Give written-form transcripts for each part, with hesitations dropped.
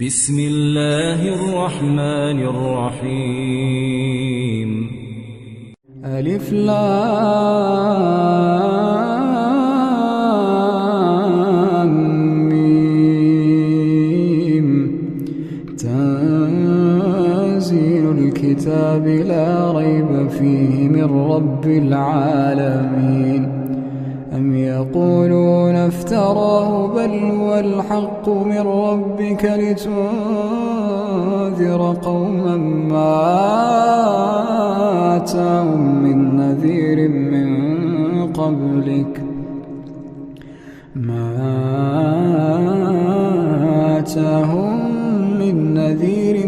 بسم الله الرحمن الرحيم. ألف لام ميم. تنزيل الكتاب لا ريب فيه من رب العالمين. أم يقولون افتراه بل هو الحق من ربك لتنذر قوما ما آتاهم من نذير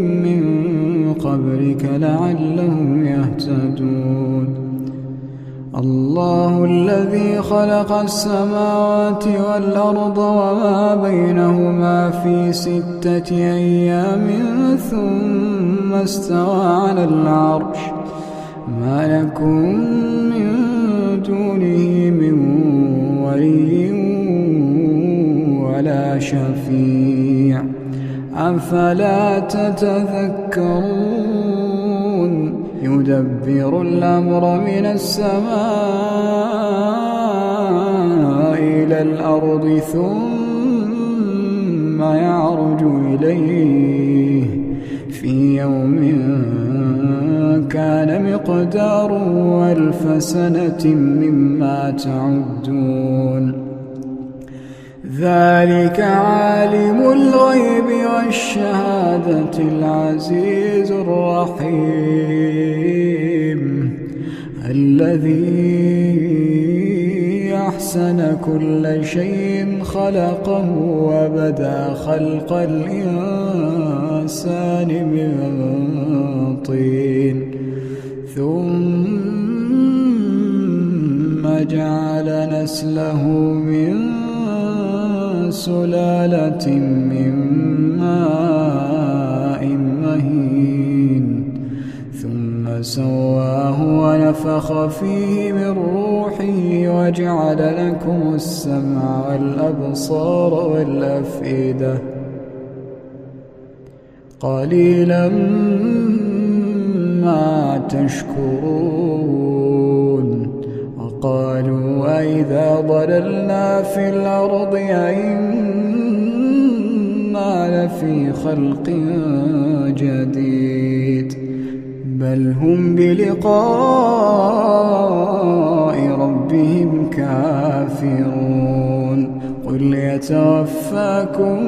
من قبلك لعلهم يهتدون. الله الذي خلق السماوات والأرض وما بينهما في 6 أيام ثم استوى على العرش. ما لكم من دونه من ولي ولا شفيع أفلا تتذكرون. يدبر الأمر من السماء إلى الأرض ثم يعرج إليه في يوم كان مقداره 1000 سنة مما تعدون. ذلك عالم الغيب والشهادة العزيز الرحيم الذي أحسن كل شيء خلقه وبدأ خلق الإنسان من طين ثم جعل نسله من سلالة من ماء مهين ثم سواه ونفخ فيه من روحه وجعل لكم السمع والأبصار والأفئدة قليلا ما تشكرون. وقالوا أئذا ضللنا في الأرض أئنا لفي خلق جديد بل هم بلقاء ربهم كافرون. قل يتوفاكم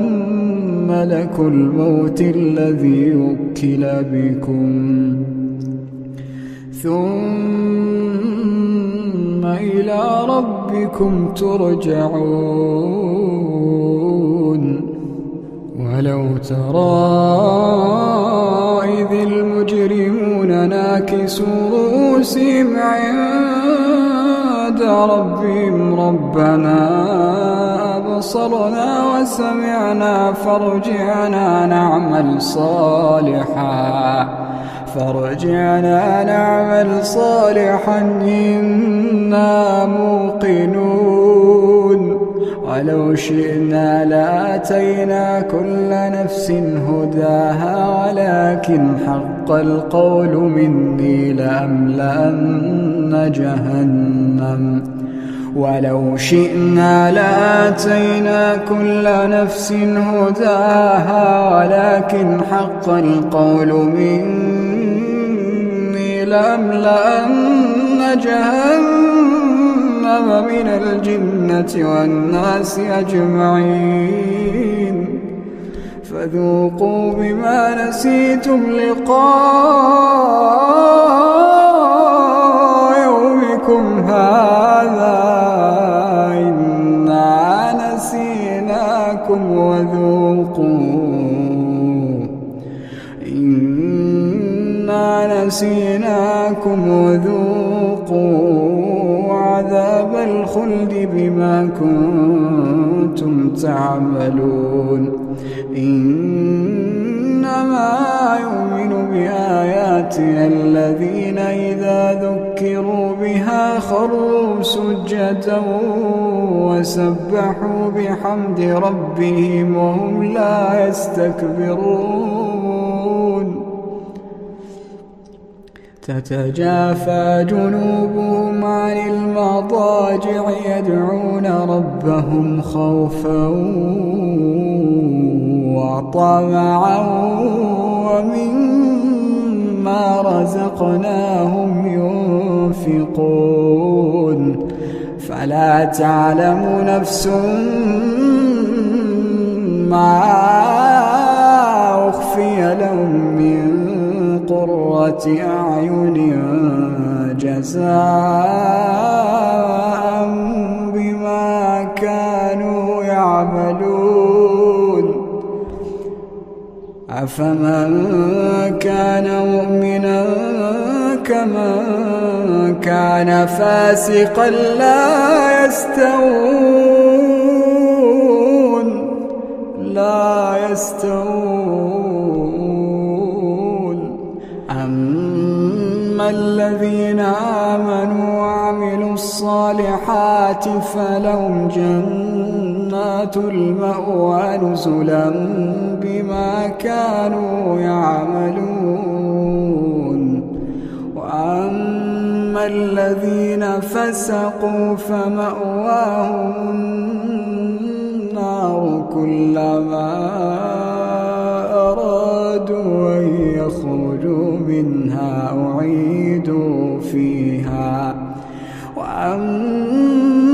ملك الموت الذي وكل بكم ثم إلى ربكم ترجعون. ولو ترى إذ المجرمون ناكسوا رؤوسهم عند ربهم ربنا أبصرنا وسمعنا فارجعنا نعمل صالحا إنا موقنون. ولو شئنا لآتينا كل نفس هداها ولكن حق القول مني لأملأن جهنم. ولو شئنا لآتينا كل نفس هداها ولكن حق القول مني لأملأن جهنم من الجنة والناس أجمعين. فذوقوا بما نسيتم لقاء يومكم هذا إنا نسيناكم وذوقوا عذاب الخلد بما كنتم تعملون. إنما يؤمن بآياتنا الذين إذا ذكروا بها خروا سجدا وسبحوا بحمد ربهم وهم لا يستكبرون تتجافى جنوبهم عن المضاجع يدعون ربهم خوفا وطمعا ومما رزقناهم ينفقون فلا تعلم نفس ما أخفي لهم من قرة أعين جزاء بما كانوا يعملون أفمن كان مؤمنا كمن كان فاسقا لا يستوون أما الذين آمنوا وعملوا الصالحات فلهم جنات المأوى نزلا بما كانوا يعملون وأما الذين فسقوا فمأواهم النار كلما أرادوا أن يخرجوا منها أعيدوا فيها وأما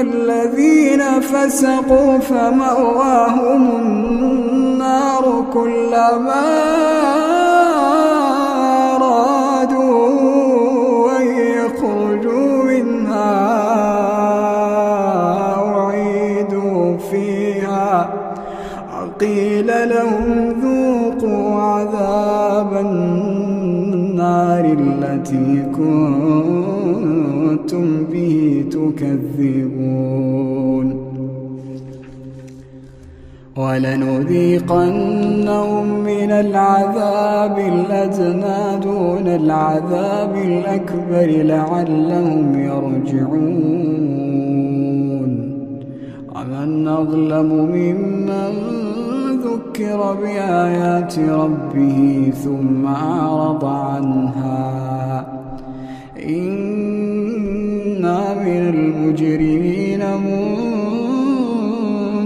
الذين فسقوا فمأواهم النار كلما أرادوا أن يخرجوا منها أعيدوا فيها وقيل لهم ذوقوا عذاب النار التي كنتم به تكذبون ولنذيقنهم من العذاب الأدنى دون العذاب الأكبر لعلهم يرجعون ومن أظلم ممن ذكر بآيات ربه ثم أعرض عنها إنا من المجرمين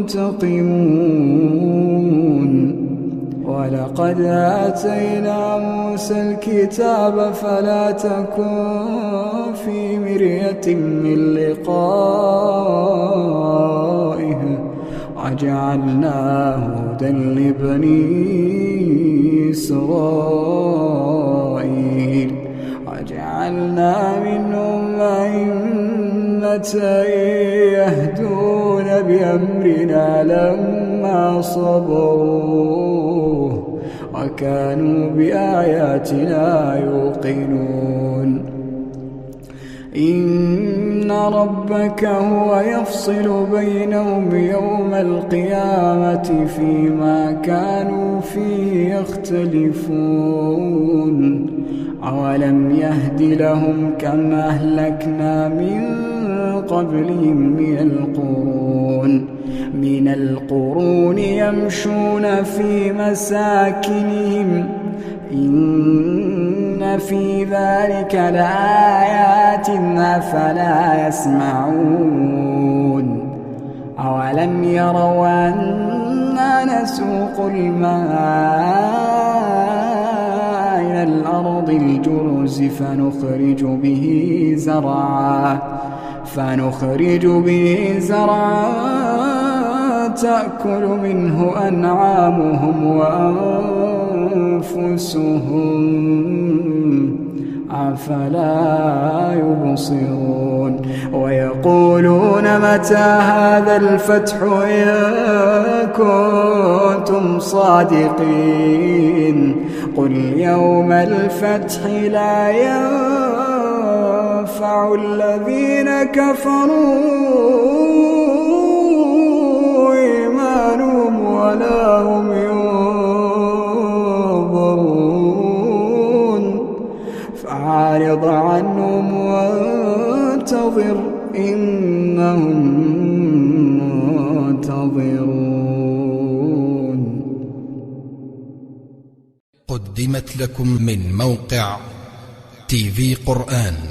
منتقمون ولقد آتينا موسى الكتاب فلا تكن في مرية من لقائه وجعلناه هدى لبني إسرائيل وجعلنا منهم أئمة يهدون بأمرنا لما صبروا وكانوا بآياتنا يوقنون إن ربك هو يفصل بينهم يوم القيامة فيما كانوا فيه يختلفون أولم يهد لهم كم أهلكنا من قبلهم من القرون يمشون في مساكنهم إن في ذلك لآيات أفلا يسمعون أولم يروا أنا نسوق الماء إلى الأرض الجرز فنخرج به زرعا تأكل منه أنعامهم وأنفسهم أفلا يبصرون ويقولون متى هذا الفتح إن كنتم صادقين قل يوم الفتح لا ينفع الذين كفروا إيمانهم ولا هم ينظرون فأعرض عنهم وانتظر قدمت لكم من موقع tvقرآن.com.